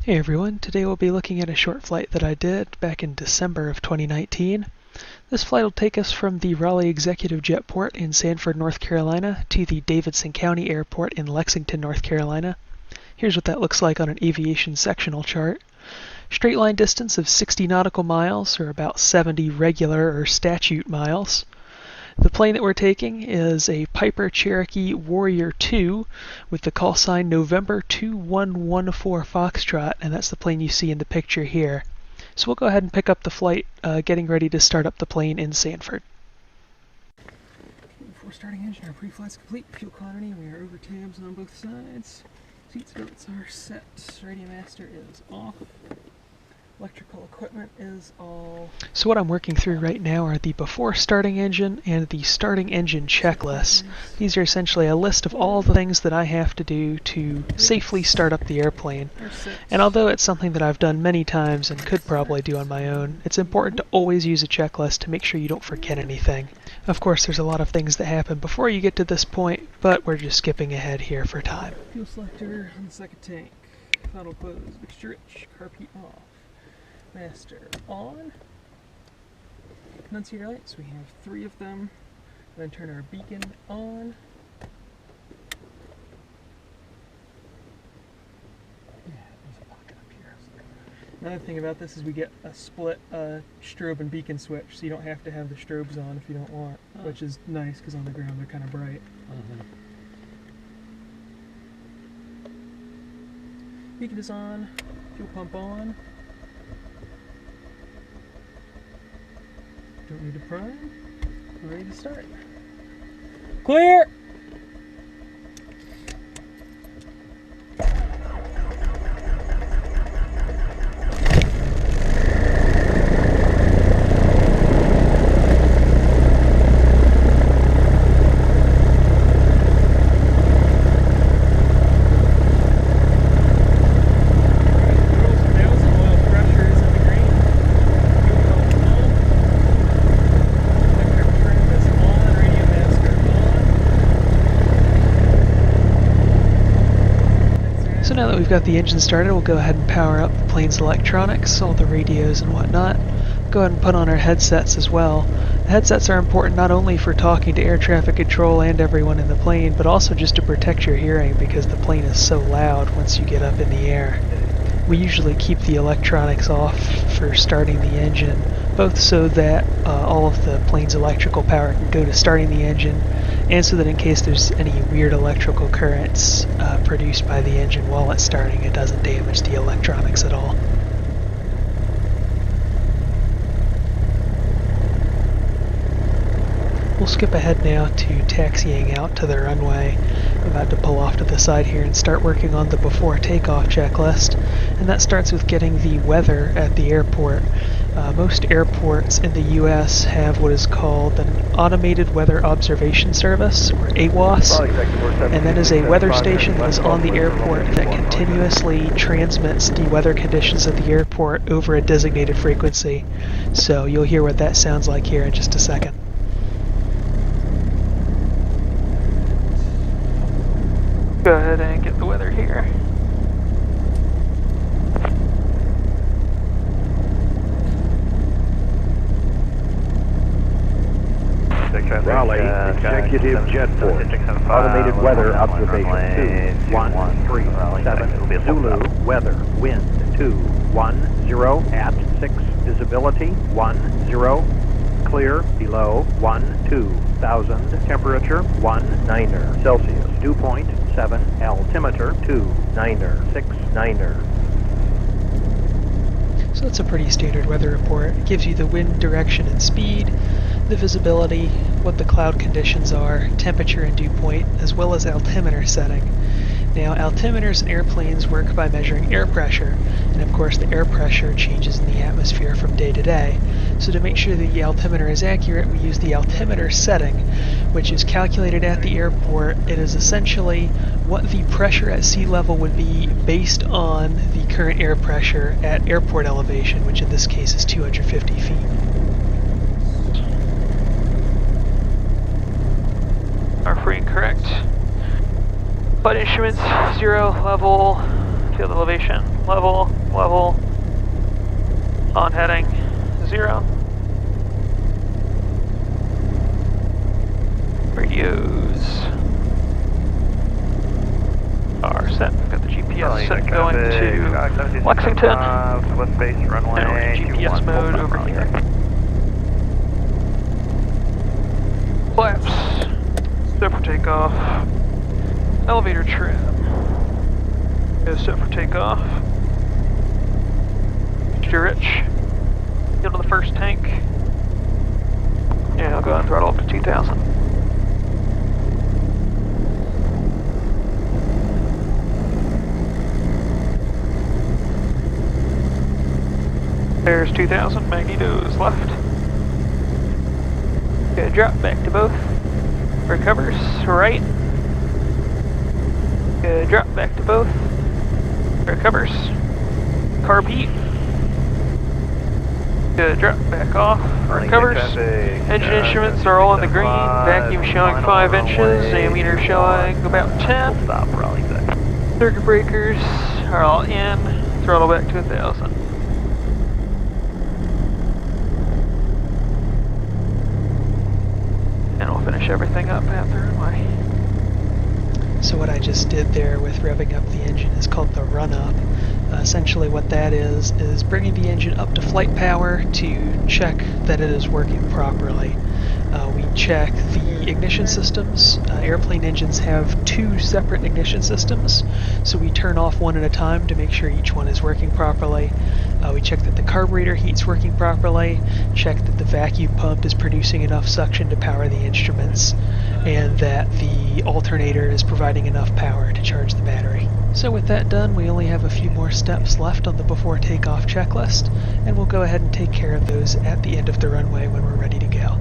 Hey everyone, today we'll be looking at a short flight that I did back in December of 2019. This flight will take us from the Raleigh Executive Jetport in Sanford, North Carolina to the Davidson County Airport in Lexington, North Carolina. Here's what that looks like on an aviation sectional chart. Straight line distance of 60 nautical miles, or about 70 regular or statute miles. The plane that we're taking is a Piper Cherokee Warrior 2 with the call sign November 2114 Foxtrot, and that's the plane you see in the picture here. So we'll go ahead and pick up the flight, getting ready to start up the plane in Sanford. Before starting engine, our pre-flight's complete. Fuel quantity, we are over tabs on both sides. Seat belts are set. Radio master is off. Electrical equipment is all... So what I'm working through right now are the before starting engine and the starting engine checklists. These are essentially a list of all the things that I have to do to safely start up the airplane. And although it's something that I've done many times and could probably do on my own, it's important to always use a checklist to make sure you don't forget anything. Of course, there's a lot of things that happen before you get to this point, but we're just skipping ahead here for time. Fuel selector on the second tank. Throttle closed, mixture rich, carpet off. Master on. Annunciator lights, we have 3 of them. Then turn our beacon on. Yeah, there's a pocket up here. Another thing about this is we get a split strobe and beacon switch, so you don't have to have the strobes on if you don't want, which is nice because on the ground they're kind of bright. Beacon is on, fuel pump on. Don't need to prime. We're ready to start. Clear! So now that we've got the engine started, we'll go ahead and power up the plane's electronics, all the radios and whatnot. Go ahead and put on our headsets as well. The headsets are important not only for talking to air traffic control and everyone in the plane, but also just to protect your hearing because the plane is so loud once you get up in the air. We usually keep the electronics off for starting the engine, both so that all of the plane's electrical power can go to starting the engine, and so that in case there's any weird electrical currents produced by the engine while it's starting, it doesn't damage the electronics at all. We'll skip ahead now to taxiing out to the runway. I'm about to pull off to the side here and start working on the before takeoff checklist, and that starts with getting the weather at the airport. Most airports in the U.S. have what is called an Automated Weather Observation Service, or AWOS, and that is a weather station that is on the airport that continuously transmits the weather conditions at the airport over a designated frequency. So you'll hear what that sounds like here in just a second. Go ahead and get the weather here. Raleigh Executive Jetport. Automated Weather Observation 2137. Zulu Weather. Wind 210 at 6. Visibility 10. Clear below 12,000. Temperature 19 Celsius. Dew point 7. Altimeter 2969. So that's a pretty standard weather report. It gives you the wind direction and speed, the visibility, what the cloud conditions are, temperature and dew point, as well as altimeter setting. Now, altimeters in airplanes work by measuring air pressure, and of course the air pressure changes in the atmosphere from day to day. So to make sure the altimeter is accurate, we use the altimeter setting, which is calculated at the airport. It is essentially what the pressure at sea level would be based on the current air pressure at airport elevation, which in this case is 250 feet. Are free and correct. Flight instruments, 0, level, field elevation, level, on heading 0. Radios are set. We've got the GPS set going to Lexington. West base runway. And we're in GPS mode over here. Flaps, set for takeoff. Elevator trim is set for takeoff. Mr. Rich, get to the first tank. And I'll go ahead and throttle up to 2,000. There's 2,000, magnetos left. Good, drop back to both. Recovers, right. Good, drop back to both. Recovers. Carb heat. Good, drop back off. Recovers. Engine instruments are all in the green. Vacuum showing 5 inches. Ammeter showing about 10. Stop, rally back. Circuit breakers are all in. Throttle back to 1,000. And we'll finish everything up at the runway. So what I just did there with revving up the engine is called the run-up. Essentially what that is bringing the engine up to flight power to check that it is working properly. We check the ignition systems. Airplane engines have 2 separate ignition systems, so we turn off one at a time to make sure each one is working properly. We check that the carburetor heat's working properly, check that the vacuum pump is producing enough suction to power the instruments, and that the alternator is providing enough power to charge the battery. So with that done, we only have a few more steps left on the before takeoff checklist, and we'll go ahead and take care of those at the end of the runway when we're ready to go.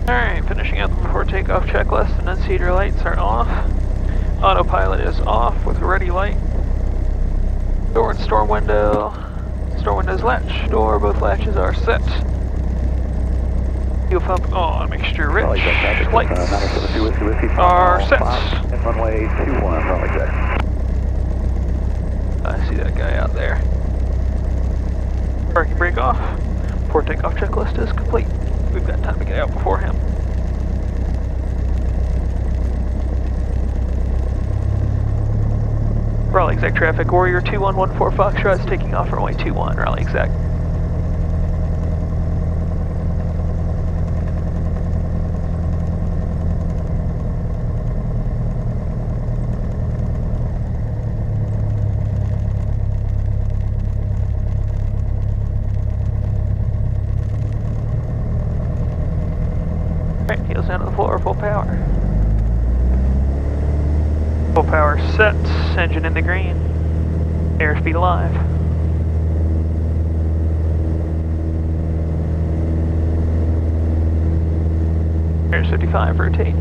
Alright, finishing up the before takeoff checklist. The annunciator lights are off. Autopilot is off with ready light. Door and storm window. Storm window's latch. Door, both latches are set. Fuel pump on, mixture rich. Lights are set. Runway 21, rally check. I see that guy out there. Parking brake off. Before takeoff checklist is complete. We've got time to get out before him. Raleigh exec traffic, Warrior 2114 Foxtrot is taking off runway 21, Raleigh exec. Alright, heels down to the floor, full power. Full power set, engine in the green, airspeed alive. Airs 55, rotate.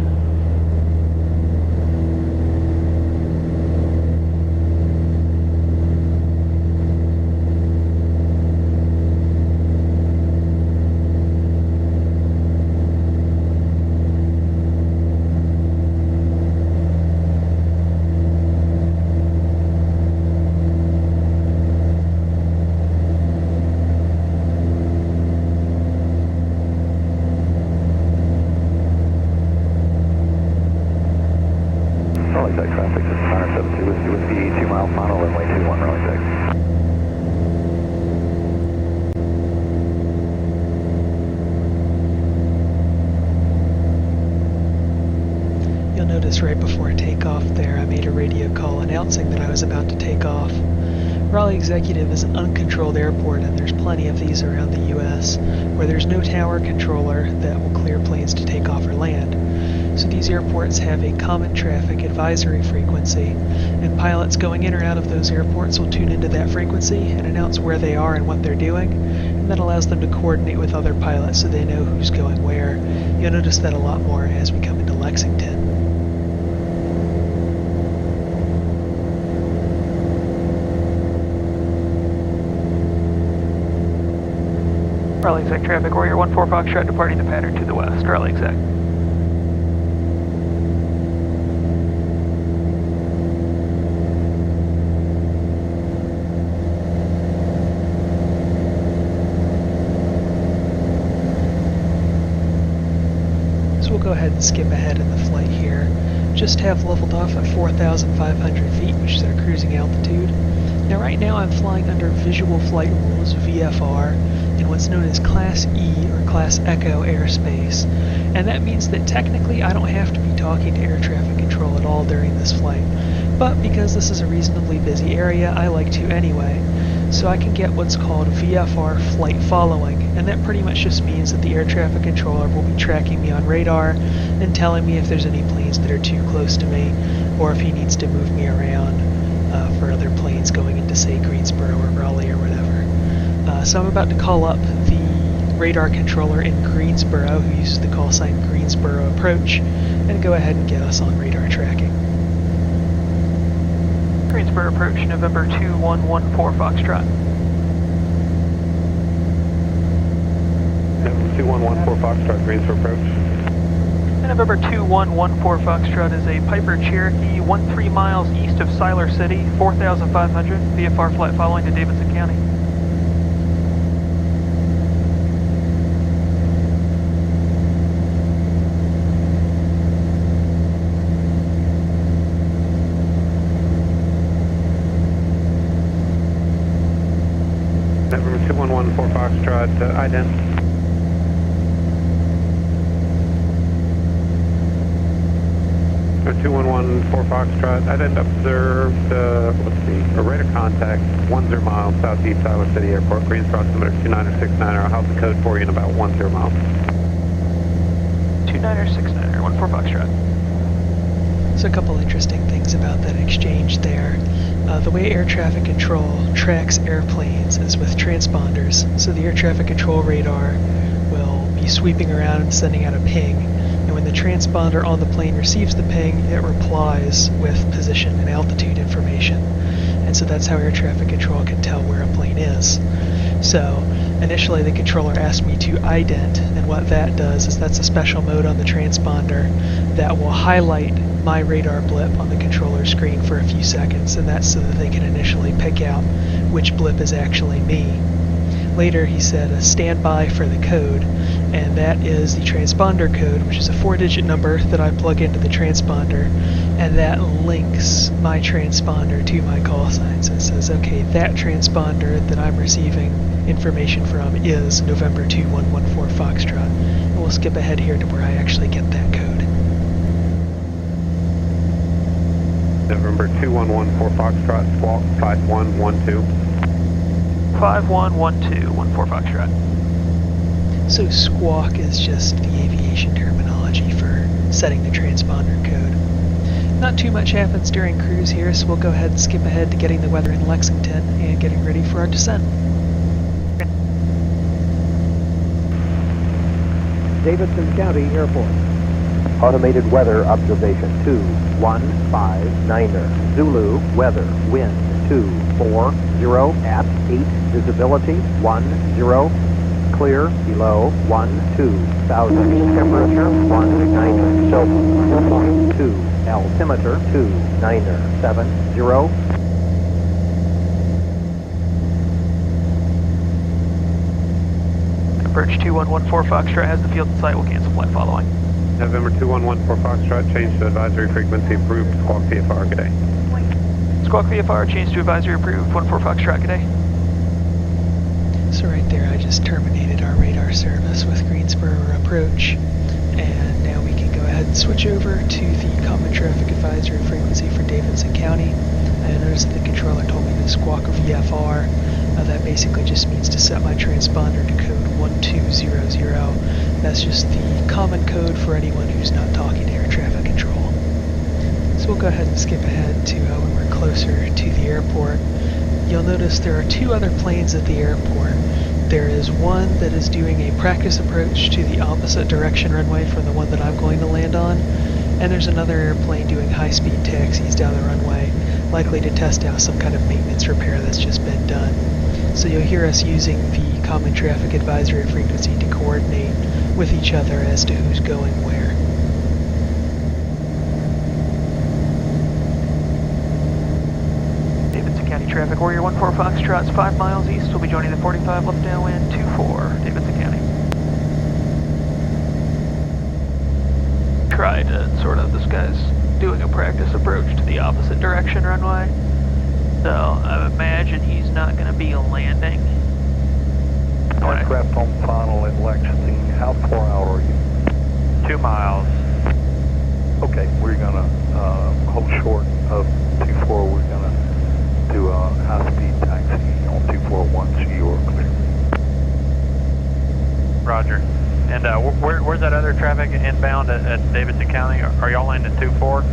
Traffic, this is 972 with the 2 mile final, runway 21, rally check. You'll notice right before takeoff there I made a radio call announcing that I was about to take off. Raleigh Executive is an uncontrolled airport, and there's plenty of these around the US where there's no tower controller that will clear planes to take off or land. So these airports have a common traffic advisory frequency, and pilots going in or out of those airports will tune into that frequency and announce where they are and what they're doing, and that allows them to coordinate with other pilots so they know who's going where. You'll notice that a lot more as we come into Lexington. Raleigh EXX traffic, Warrior 14 Foxtrot departing the pattern to the west, Raleigh EXX. So we'll go ahead and skip ahead in the flight here. Just have leveled off at 4,500 feet, which is our cruising altitude. Now right now I'm flying under Visual Flight Rules, VFR, in what's known as Class E, or Class Echo airspace. And that means that technically I don't have to be talking to air traffic control at all during this flight. But because this is a reasonably busy area, I like to anyway. So I can get what's called VFR flight following, and that pretty much just means that the air traffic controller will be tracking me on radar and telling me if there's any planes that are too close to me, or if he needs to move me around for other planes going into, say, Greensboro or Raleigh or whatever. So I'm about to call up the radar controller in Greensboro, who uses the call sign Greensboro Approach, and go ahead and get us on radar tracking. Greensboro Approach, November 2114 Foxtrot. November 2114 Foxtrot, Greensboro Approach. And November 2114 Foxtrot is a Piper Cherokee 13 miles east of Siler City, 4,500, VFR flight following to Davidson County. November 2114 Foxtrot, ident. November 2114 Foxtrot, ident observed, a rate of contact 10 miles southeast Siler City Airport, Greensboro altimeter 29069. I'll have the code for you in about 10 miles. 29069, 14 Foxtrot. So a couple interesting things about that exchange there. The way air traffic control tracks airplanes is with transponders. So the air traffic control radar will be sweeping around and sending out a ping. And when the transponder on the plane receives the ping, it replies with position and altitude information. And so that's how air traffic control can tell where a plane is. So initially the controller asked me to ident, and what that does is that's a special mode on the transponder that will highlight my radar blip on the controller screen for a few seconds, and that's so that they can initially pick out which blip is actually me. Later he said stand by for the code, and that is the transponder code, which is a 4-digit number that I plug into the transponder, and that links my transponder to my call sign. So it says, okay, that transponder that I'm receiving information from is November 2114 Foxtrot. And we'll skip ahead here to where I actually get that code. November 2114 Foxtrot, squawk 5112. 5112, 14 Foxtrot. So squawk is just the aviation terminology for setting the transponder code. Not too much happens during cruise here, so we'll go ahead and skip ahead to getting the weather in Lexington and getting ready for our descent. Davidson County Airport. Automated weather observation 2159er. Zulu weather wind 240 at 8 visibility 10 clear below 12,000 temperature 19 so 2 altimeter 2970. Approach 2114 Foxtrot has the field in sight. Will cancel flight following. November 2114 Foxtrot, change to advisory frequency approved, squawk VFR, good day. Squawk VFR, change to advisory approved, 14 Foxtrot, good day. So right there I just terminated our radar service with Greensboro Approach, and now we can go ahead and switch over to the Common Traffic Advisory frequency for Davidson County. I noticed that the controller told me to squawk VFR. That basically just means to set my transponder to code 1200. That's just the common code for anyone who's not talking to air traffic control. So we'll go ahead and skip ahead to when we're closer to the airport. You'll notice there are two other planes at the airport. There is one that is doing a practice approach to the opposite direction runway from the one that I'm going to land on, and there's another airplane doing high-speed taxis down the runway, likely to test out some kind of maintenance repair that's just been done. So you'll hear us using the common traffic advisory frequency to coordinate with each other as to who's going where. Davidson County Traffic Warrior 14 Foxtrot's 5 miles east. We'll be joining the 45 left downwind 24, Davidson County. Tried this guy's doing a practice approach to the opposite direction runway. So I imagine he's not going to be landing. Aircraft on final in Lexington. How far out are you? 2 miles. Okay, we're going to hold short of 24. We're going to do a high-speed taxi on 241 so you are clear. Roger. And where's that other traffic inbound at Davidson County? Are y'all landing 24?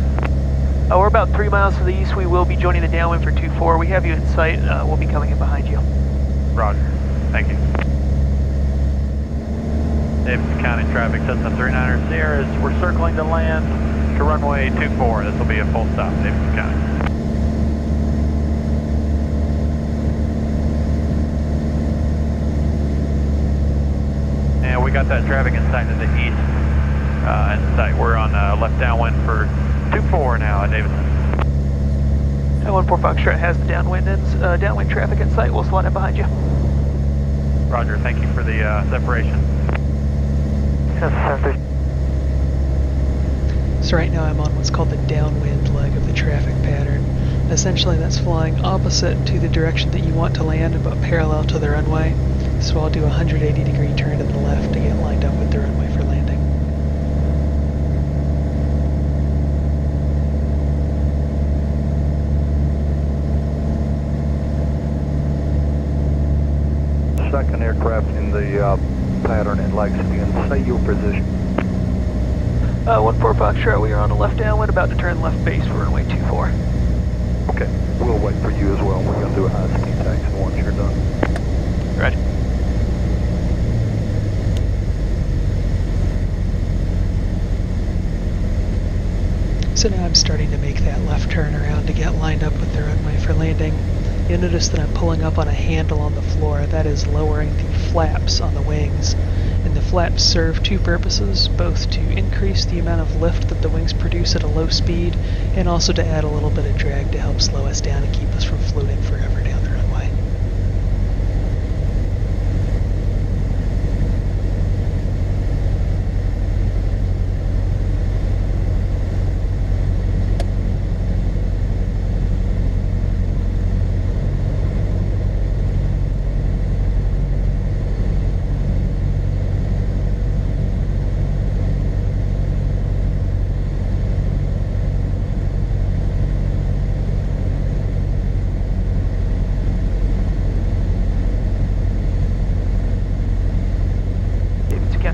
We're about 3 miles to the east. We will be joining the downwind for 24. We have you in sight. We'll be coming in behind you. Roger. Thank you. Davidson County traffic, Cessna 39er Sierra, we're circling to land to runway 24. This will be a full stop, Davidson County. And we got that traffic in sight to the east. In sight, we're on left downwind for 24 now at Davidson. 14 Foxtrot has the downwind traffic in sight. We'll slot in behind you. Roger, thank you for the separation. So right now I'm on what's called the downwind leg of the traffic pattern. Essentially that's flying opposite to the direction that you want to land, but parallel to the runway. So I'll do a 180-degree turn to the left to get lined up with the runway for landing. Second aircraft in the pattern in Lexington. Say your position. 14 Foxtrot, we are on the left downwind, about to turn left base for runway 24. Okay, we'll wait for you as well. We're going to do a high-speed taxi once you're done. Ready. So now I'm starting to make that left turn around to get lined up with the runway for landing. You'll notice that I'm pulling up on a handle on the floor. That is lowering the flaps on the wings. And the flaps serve two purposes, both to increase the amount of lift that the wings produce at a low speed, and also to add a little bit of drag to help slow us down and keep us from floating forever down the runway.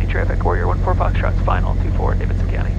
Traffic Warrior 14 Foxtrot's final 24 Davidson County.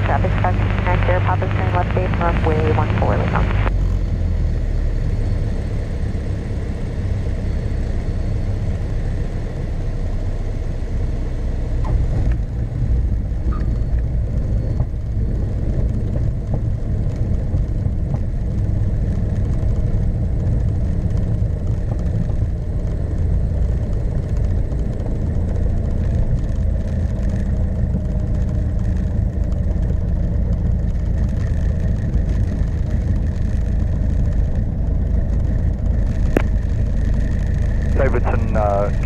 Traffic, taxi 9 Papa turn left base, runway 14, Lexington. Davidson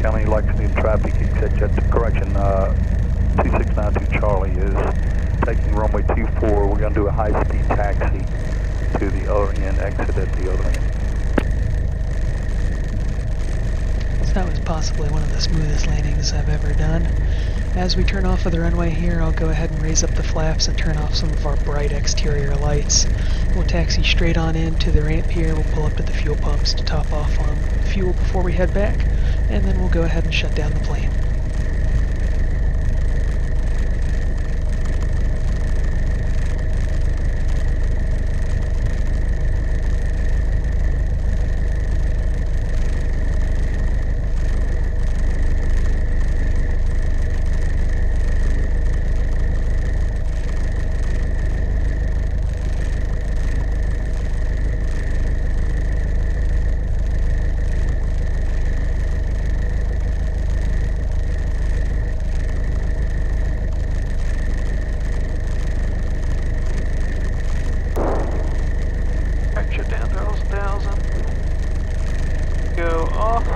County Lexington traffic, correction, 2692 Charlie is taking runway 24. We're going to do a high-speed taxi to the other end, exit at the other end. So that was possibly one of the smoothest landings I've ever done. As we turn off of the runway here, I'll go ahead and raise up the flaps and turn off some of our bright exterior lights. We'll taxi straight on into the ramp here. We'll pull up to the fuel pumps to top off on fuel before we head back, and then we'll go ahead and shut down the plane. Shut down throttles 1,000. Go off.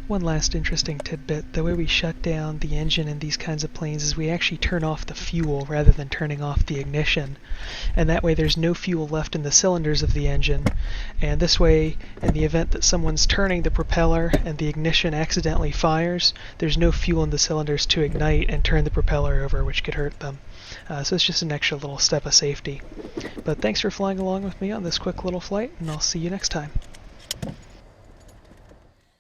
One last interesting tidbit, the way we shut down the engine in these kinds of planes is we actually turn off the fuel rather than turning off the ignition. And that way there's no fuel left in the cylinders of the engine. And this way, in the event that someone's turning the propeller and the ignition accidentally fires, there's no fuel in the cylinders to ignite and turn the propeller over, which could hurt them. So it's just an extra little step of safety. But thanks for flying along with me on this quick little flight, and I'll see you next time.